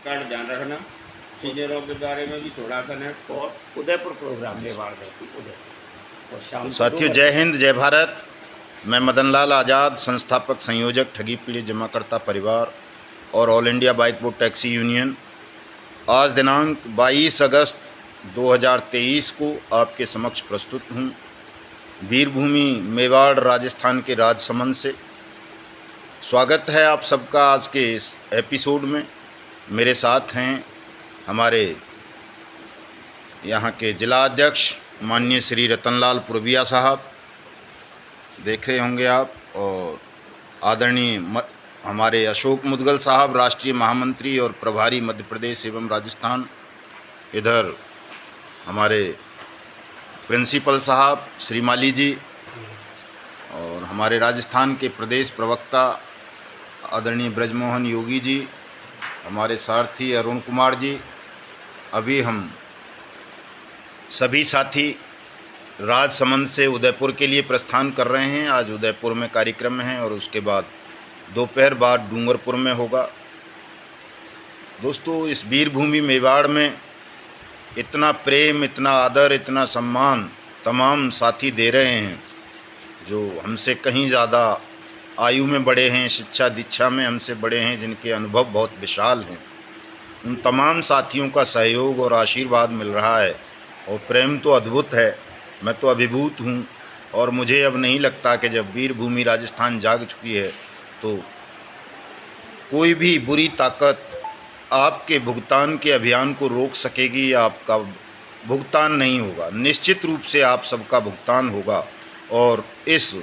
का ध्यान रखना। सीनियरों के बारे में भी थोड़ा सा ने और उदयपुर प्रोग्राम मेवाड़ में उदयपुर और शाम तो को साथियों, 2 जय बजे। हिंद, जय भारत। मैं मदन लाल आज़ाद, संस्थापक संयोजक ठगी पीड़ित जमाकर्ता परिवार और all India bike board taxi union, आज दिनांक 22 अगस्त 2023 को आपके समक्ष प्रस्तुत हूँ। वीरभूमि मेवाड़ राजस्थान के राजसमंद से स्वागत है आप सबका आज के इस एपिसोड में। मेरे साथ हैं हमारे यहाँ के जिला अध्यक्ष माननीय श्री रतनलाल पुरबिया साहब, देख रहे होंगे आप, और आदरणीय हमारे अशोक मुदगल साहब, राष्ट्रीय महामंत्री और प्रभारी मध्य प्रदेश एवं राजस्थान। इधर हमारे प्रिंसिपल साहब श्री माली जी, और हमारे राजस्थान के प्रदेश प्रवक्ता आदरणीय ब्रजमोहन योगी जी, हमारे सारथी अरुण कुमार जी। अभी हम सभी साथी राजसमंद से उदयपुर के लिए प्रस्थान कर रहे हैं। आज उदयपुर में कार्यक्रम है और उसके बाद दोपहर बाद डूंगरपुर में होगा। दोस्तों, इस वीरभूमि मेवाड़ में इतना प्रेम, इतना आदर, इतना सम्मान तमाम साथी दे रहे हैं जो हमसे कहीं ज़्यादा आयु में बड़े हैं, शिक्षा दीक्षा में हमसे बड़े हैं, जिनके अनुभव बहुत विशाल हैं। उन तमाम साथियों का सहयोग और आशीर्वाद मिल रहा है और प्रेम तो अद्भुत है। मैं तो अभिभूत हूँ और मुझे अब नहीं लगता कि जब वीरभूमि राजस्थान जाग चुकी है तो कोई भी बुरी ताकत आपके भुगतान के अभियान को रोक सकेगी या आपका भुगतान नहीं होगा। निश्चित रूप से आप सबका भुगतान होगा। और इस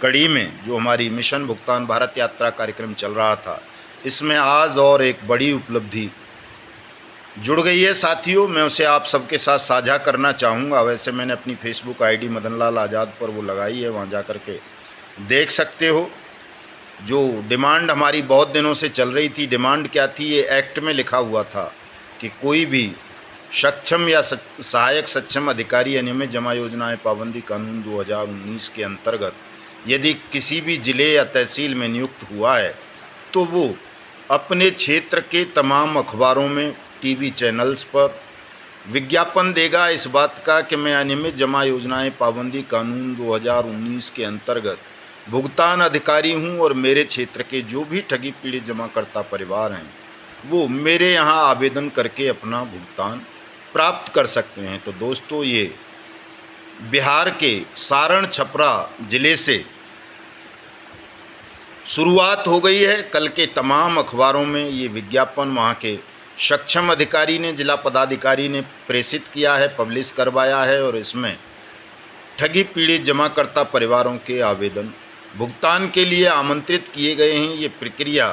कड़ी में जो हमारी मिशन भुगतान भारत यात्रा कार्यक्रम चल रहा था, इसमें आज और एक बड़ी उपलब्धि जुड़ गई है साथियों। मैं उसे आप सबके साथ साझा करना चाहूँगा। वैसे मैंने अपनी फेसबुक आईडी मदन लाल आज़ाद पर वो लगाई है, वहाँ जा कर के देख सकते हो। जो डिमांड हमारी बहुत दिनों से चल रही थी, डिमांड क्या थी? ये एक्ट में लिखा हुआ था कि कोई भी सक्षम या सहायक सक्षम अधिकारी अनियमित जमा योजनाएं पाबंदी कानून 2019 के अंतर्गत यदि किसी भी ज़िले या तहसील में नियुक्त हुआ है तो वो अपने क्षेत्र के तमाम अखबारों में, टीवी चैनल्स पर विज्ञापन देगा इस बात का कि मैं अनियमित जमा योजनाएं पाबंदी कानून 2019 के अंतर्गत भुगतान अधिकारी हूं और मेरे क्षेत्र के जो भी ठगी पीड़ित जमाकर्ता परिवार हैं वो मेरे यहां आवेदन करके अपना भुगतान प्राप्त कर सकते हैं। तो दोस्तों, ये बिहार के सारण छपरा ज़िले से शुरुआत हो गई है। कल के तमाम अखबारों में ये विज्ञापन वहाँ के सक्षम अधिकारी ने, जिला पदाधिकारी ने प्रेषित किया है, पब्लिश करवाया है। और इसमें ठगी पीड़ित जमाकर्ता परिवारों के आवेदन भुगतान के लिए आमंत्रित किए गए हैं। ये प्रक्रिया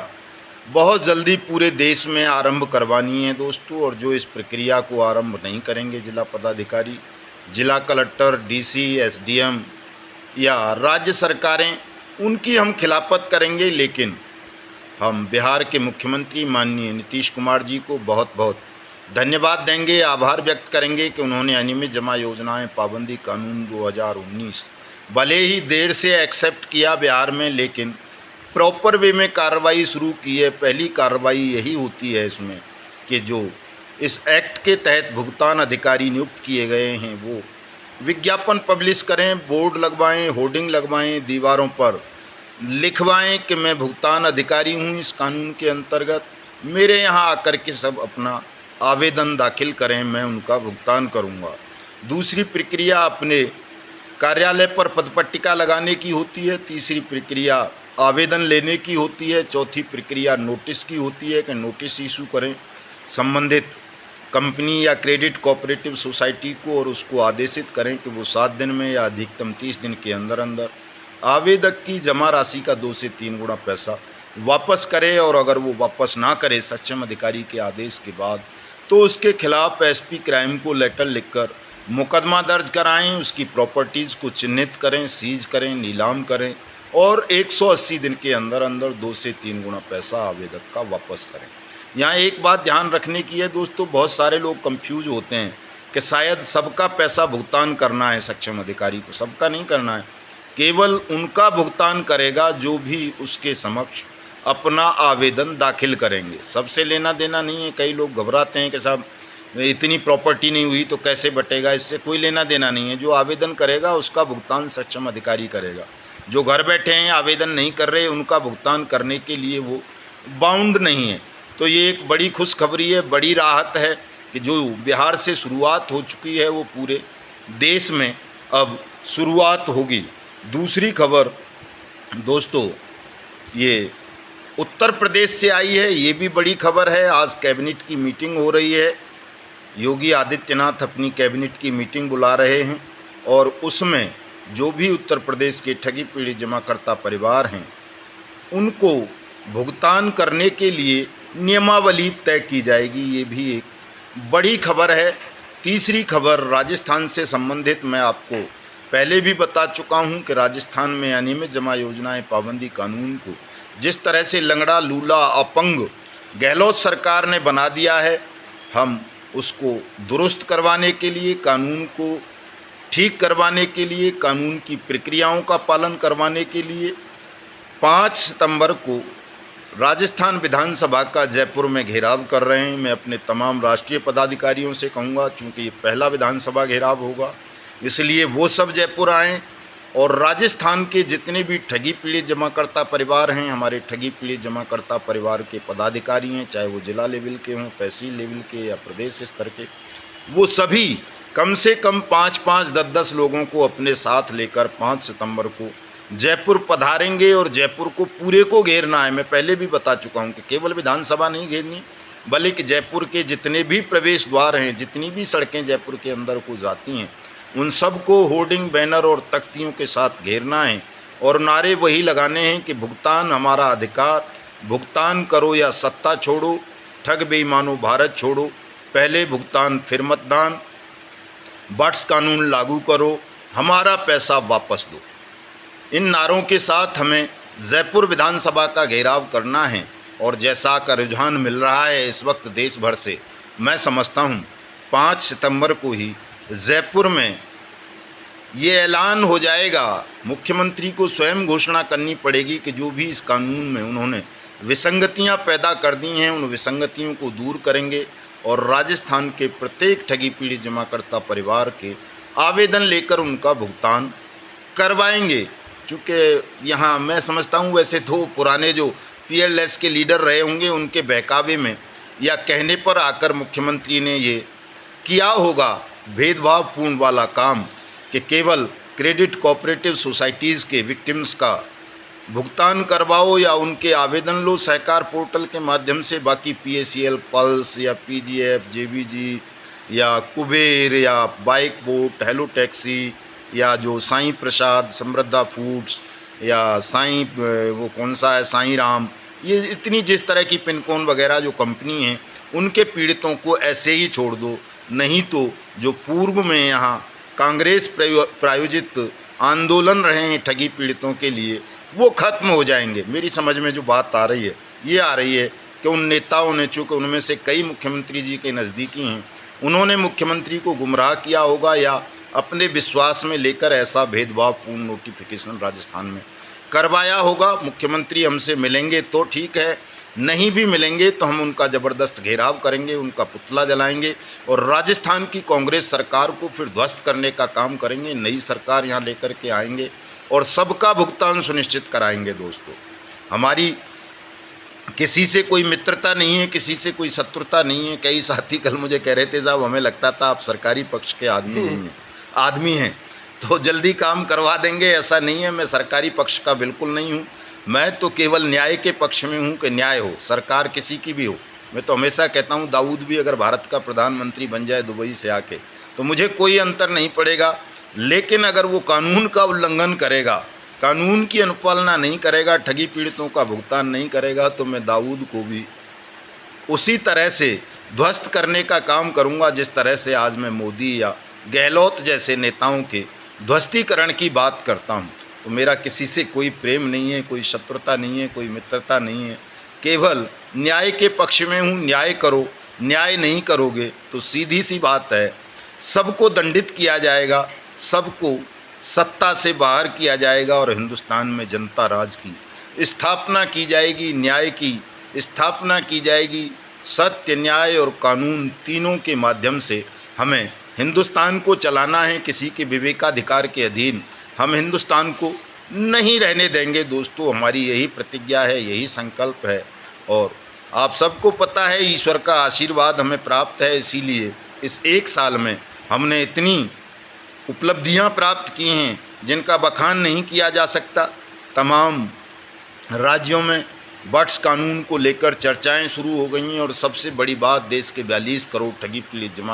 बहुत जल्दी पूरे देश में आरंभ करवानी है दोस्तों। और जो इस प्रक्रिया को आरंभ नहीं करेंगे जिला पदाधिकारी, जिला कलेक्टर, डीसी, एसडीएम या राज्य सरकारें, उनकी हम खिलाफत करेंगे। लेकिन हम बिहार के मुख्यमंत्री माननीय नीतीश कुमार जी को बहुत बहुत धन्यवाद देंगे, आभार व्यक्त करेंगे कि उन्होंने अनियमित जमा योजनाएं पाबंदी कानून 2019 भले ही देर से एक्सेप्ट किया बिहार में, लेकिन प्रॉपर वे में कार्रवाई शुरू की है। पहली कार्रवाई यही होती है इसमें कि जो इस एक्ट के तहत भुगतान अधिकारी नियुक्त किए गए हैं वो विज्ञापन पब्लिश करें, बोर्ड लगवाएं, होर्डिंग लगवाएं, दीवारों पर लिखवाएं कि मैं भुगतान अधिकारी हूं इस कानून के अंतर्गत, मेरे यहां आकर के सब अपना आवेदन दाखिल करें, मैं उनका भुगतान करूंगा। दूसरी प्रक्रिया अपने कार्यालय पर पदपट्टिका लगाने की होती है। तीसरी प्रक्रिया आवेदन लेने की होती है। चौथी प्रक्रिया नोटिस की होती है कि नोटिस इशू करें संबंधित कंपनी या क्रेडिट कोऑपरेटिव सोसाइटी को और उसको आदेशित करें कि वो 7 दिन में या अधिकतम 30 दिन के अंदर अंदर आवेदक की जमा राशि का 2 से 3 गुना पैसा वापस करे। और अगर वो वापस ना करे सक्षम अधिकारी के आदेश के बाद, तो उसके खिलाफ एसपी क्राइम को लेटर लिखकर मुकदमा दर्ज कराएं, उसकी प्रॉपर्टीज़ को चिन्हित करें, सीज करें, नीलाम करें और 180 दिन के अंदर अंदर 2 से 3 गुना पैसा आवेदक का वापस करें। यहाँ एक बात ध्यान रखने की है दोस्तों, बहुत सारे लोग कंफ्यूज होते हैं कि शायद सबका पैसा भुगतान करना है सक्षम अधिकारी को। सबका नहीं करना है, केवल उनका भुगतान करेगा जो भी उसके समक्ष अपना आवेदन दाखिल करेंगे। सबसे लेना देना नहीं है। कई लोग घबराते हैं कि साहब इतनी प्रॉपर्टी नहीं हुई तो कैसे बटेगा, इससे कोई लेना देना नहीं है। जो आवेदन करेगा उसका भुगतान सक्षम अधिकारी करेगा। जो घर बैठे हैं आवेदन नहीं कर रहे उनका भुगतान करने के लिए वो बाउंड नहीं है। तो ये एक बड़ी खुशखबरी है, बड़ी राहत है कि जो बिहार से शुरुआत हो चुकी है वो पूरे देश में अब शुरुआत होगी। दूसरी खबर दोस्तों ये उत्तर प्रदेश से आई है, ये भी बड़ी खबर है। आज कैबिनेट की मीटिंग हो रही है। योगी आदित्यनाथ अपनी कैबिनेट की मीटिंग बुला रहे हैं और उसमें जो भी उत्तर प्रदेश के ठगी पीड़ित जमाकर्ता परिवार हैं उनको भुगतान करने के लिए नियमावली तय की जाएगी। ये भी एक बड़ी खबर है। तीसरी खबर राजस्थान से संबंधित, मैं आपको पहले भी बता चुका हूं कि राजस्थान में अनियमित जमा योजनाएं पाबंदी कानून को जिस तरह से लंगड़ा लूला अपंग गहलोत सरकार ने बना दिया है, हम उसको दुरुस्त करवाने के लिए, कानून को ठीक करवाने के लिए, कानून की प्रक्रियाओं का पालन करवाने के लिए 5 सितंबर को राजस्थान विधानसभा का जयपुर में घेराव कर रहे हैं। मैं अपने तमाम राष्ट्रीय पदाधिकारियों से कहूँगा, चूँकि ये पहला विधानसभा घेराव होगा इसलिए वो सब जयपुर आएँ और राजस्थान के जितने भी ठगी पीड़ित जमाकर्ता परिवार हैं, हमारे ठगी पीड़ित जमाकर्ता परिवार के पदाधिकारी हैं, चाहे वो जिला लेवल के हों, तहसील लेवल के या प्रदेश स्तर के, वो सभी कम से कम 5-5, 10-10 लोगों को अपने साथ लेकर 5 सितंबर को जयपुर पधारेंगे और जयपुर को पूरे को घेरना है। मैं पहले भी बता चुका हूं कि केवल विधानसभा नहीं घेरनी, बल्कि जयपुर के जितने भी प्रवेश द्वार हैं, जितनी भी सड़कें जयपुर के अंदर को जाती हैं, उन सबको होर्डिंग, बैनर और तख्तियों के साथ घेरना है और नारे वही लगाने हैं कि भुगतान हमारा अधिकार, भुगतान करो या सत्ता छोड़ो, ठग बेईमानो भारत छोड़ो, पहले भुगतान फिर मतदान, बट्स कानून लागू करो, हमारा पैसा वापस दो। इन नारों के साथ हमें जयपुर विधानसभा का घेराव करना है और जैसा का रुझान मिल रहा है इस वक्त देश भर से, मैं समझता हूँ 5 सितंबर को ही जयपुर में ये ऐलान हो जाएगा। मुख्यमंत्री को स्वयं घोषणा करनी पड़ेगी कि जो भी इस कानून में उन्होंने विसंगतियां पैदा कर दी हैं उन विसंगतियों को दूर करेंगे और राजस्थान के प्रत्येक ठगी पीड़ित जमाकर्ता परिवार के आवेदन लेकर उनका भुगतान करवाएंगे। चूँकि यहाँ मैं समझता हूँ वैसे तो पुराने जो PLS के लीडर रहे होंगे उनके बहकावे में या कहने पर आकर मुख्यमंत्री ने ये किया होगा भेदभावपूर्ण वाला काम कि केवल क्रेडिट कोऑपरेटिव सोसाइटीज़ के विक्टिम्स का भुगतान करवाओ या उनके आवेदन लो सहकार पोर्टल के माध्यम से, बाकी PACL, पल्स या PGF, JBG या कुबेर या बाइक बोट, हेलो टैक्सी या जो साईं प्रसाद, समृद्धा फूड्स या साईं वो कौन सा है साईं राम, ये इतनी जिस तरह की पिनकोन वगैरह जो कंपनी हैं उनके पीड़ितों को ऐसे ही छोड़ दो। नहीं तो जो पूर्व में यहाँ कांग्रेस प्रायोजित आंदोलन रहे हैं ठगी पीड़ितों के लिए वो खत्म हो जाएंगे। मेरी समझ में जो बात आ रही है ये आ रही है कि उन नेताओं ने, चूँकि उनमें से कई मुख्यमंत्री जी के नज़दीकी हैं, उन्होंने मुख्यमंत्री को गुमराह किया होगा या अपने विश्वास में लेकर ऐसा भेदभावपूर्ण नोटिफिकेशन राजस्थान में करवाया होगा। मुख्यमंत्री हमसे मिलेंगे तो ठीक है, नहीं भी मिलेंगे तो हम उनका ज़बरदस्त घेराव करेंगे, उनका पुतला जलाएंगे और राजस्थान की कांग्रेस सरकार को फिर ध्वस्त करने का काम करेंगे। नई सरकार यहाँ लेकर के आएंगे और सबका भुगतान सुनिश्चित कराएंगे। दोस्तों, हमारी किसी से कोई मित्रता नहीं है, किसी से कोई शत्रुता नहीं है। कई साथी कल मुझे कह रहे थे साहब हमें लगता था आप सरकारी पक्ष के आदमी नहीं हैं, आदमी हैं तो जल्दी काम करवा देंगे। ऐसा नहीं है, मैं सरकारी पक्ष का बिल्कुल नहीं हूँ। मैं तो केवल न्याय के पक्ष में हूँ कि न्याय हो, सरकार किसी की भी हो। मैं तो हमेशा कहता हूँ दाऊद भी अगर भारत का प्रधानमंत्री बन जाए दुबई से आके तो मुझे कोई अंतर नहीं पड़ेगा, लेकिन अगर वो कानून का उल्लंघन करेगा, कानून की अनुपालना नहीं करेगा, ठगी पीड़ितों का भुगतान नहीं करेगा तो मैं दाऊद को भी उसी तरह से ध्वस्त करने का काम करूँगा जिस तरह से आज मैं मोदी या गहलोत जैसे नेताओं के ध्वस्तीकरण की बात करता हूँ। तो मेरा किसी से कोई प्रेम नहीं है, कोई शत्रुता नहीं है, कोई मित्रता नहीं है, केवल न्याय के पक्ष में हूँ। न्याय करो, न्याय नहीं करोगे तो सीधी सी बात है सबको दंडित किया जाएगा, सबको सत्ता से बाहर किया जाएगा और हिंदुस्तान में जनता राज की स्थापना की जाएगी, न्याय की स्थापना की जाएगी। सत्य, न्याय और कानून तीनों के माध्यम से हमें हिंदुस्तान को चलाना है। किसी के विवेकाधिकार के अधीन हम हिंदुस्तान को नहीं रहने देंगे दोस्तों। हमारी यही प्रतिज्ञा है, यही संकल्प है और आप सबको पता है ईश्वर का आशीर्वाद हमें प्राप्त है। इसीलिए इस एक साल में हमने इतनी उपलब्धियां प्राप्त की हैं जिनका बखान नहीं किया जा सकता। तमाम राज्यों में बट्स कानून को लेकर चर्चाएं शुरू हो गई हैं और सबसे बड़ी बात, देश के 42 करोड़ ठगी पीड़ित जमा